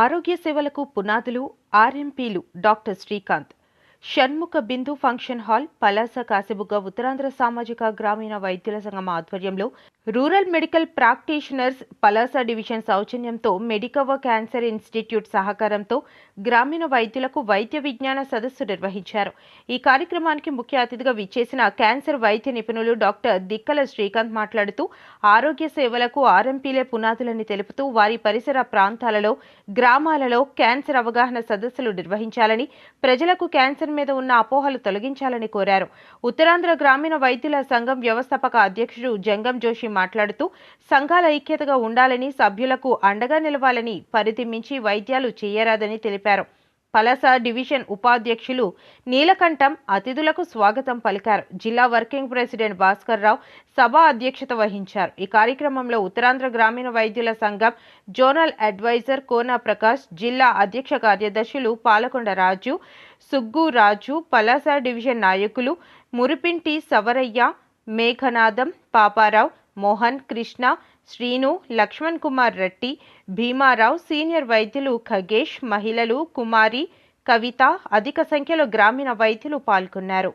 ఆరోగ్య సేవలకు పునాదులు ఆర్ఎంపీలు డాక్టర్ శ్రీకాంత్ షణ్ముఖ బిందు ఫంక్షన్ హాల్ పలాస కాశీబుగ్గ ఉత్తరాంధ్ర సామాజిక గ్రామీణ వైద్యుల సంఘం ఆధ్వర్యంలో rural medical practitioners Palasa division సౌజన్యంతో మెడికవర్ క్యాన్సర్ ఇన్స్టిట్యూట్ సహకారంతో గ్రామీణ వైద్యులకు వైద్య విజ్ఞాన సదస్సు నిర్వహించారు. ఈ కార్యక్రమానికి ముఖ్య అతిథిగా విచ్చేసిన క్యాన్సర్ వైద్య నిపుణులు డాక్టర్ దిక్కల శ్రీకాంత్ మాట్లాడుతూ ఆరోగ్య సేవలకు ఆర్ఎంపీలే పునాదులని తెలుపుతూ వారి పరిసర ప్రాంతాలలో గ్రామాలలో క్యాన్సర్ అవగాహన సదస్సులు నిర్వహించాలని, ప్రజలకు క్యాన్సర్ మీద ఉన్న అపోహలు తొలగించాలని కోరారు. ఉత్తరాంధ్ర గ్రామీణ వైద్యుల సంఘం వ్యవస్థాపక అధ్యక్షుడు జంగం జోషి మాట్లాడుతూ సంఘాల ఐక్యతగా ఉండాలని, సభ్యులకు అండగా నిలవాలని, పరిధి మించి వైద్యాలు చేయరాదని తెలిపారు. పలాస డివిజన్ ఉపాధ్యక్షులు నీలకంఠం అతిథులకు స్వాగతం పలికారు. జిల్లా వర్కింగ్ ప్రెసిడెంట్ భాస్కర్ రావు సభ అధ్యక్షత వహించారు. ఈ కార్యక్రమంలో ఉత్తరాంధ్ర గ్రామీణ వైద్యుల సంఘం జోనల్ అడ్వైజర్ కోన ప్రకాష్, జిల్లా అధ్యక్ష కార్యదర్శులు పాలకొండ రాజు, సుగ్గు రాజు, పలాస డివిజన్ నాయకులు మురిపింటి సవరయ్య, మేఘనాదం, పాపారావు, మోహన్, కృష్ణ, శ్రీను, లక్ష్మణ్ కుమార్ రెడ్డి, భీమారావు, సీనియర్ వైద్యులు ఖగేష్, మహిళలు కుమారి, కవిత, అధిక సంఖ్యలో గ్రామీణ వైద్యులు పాల్గొన్నారు.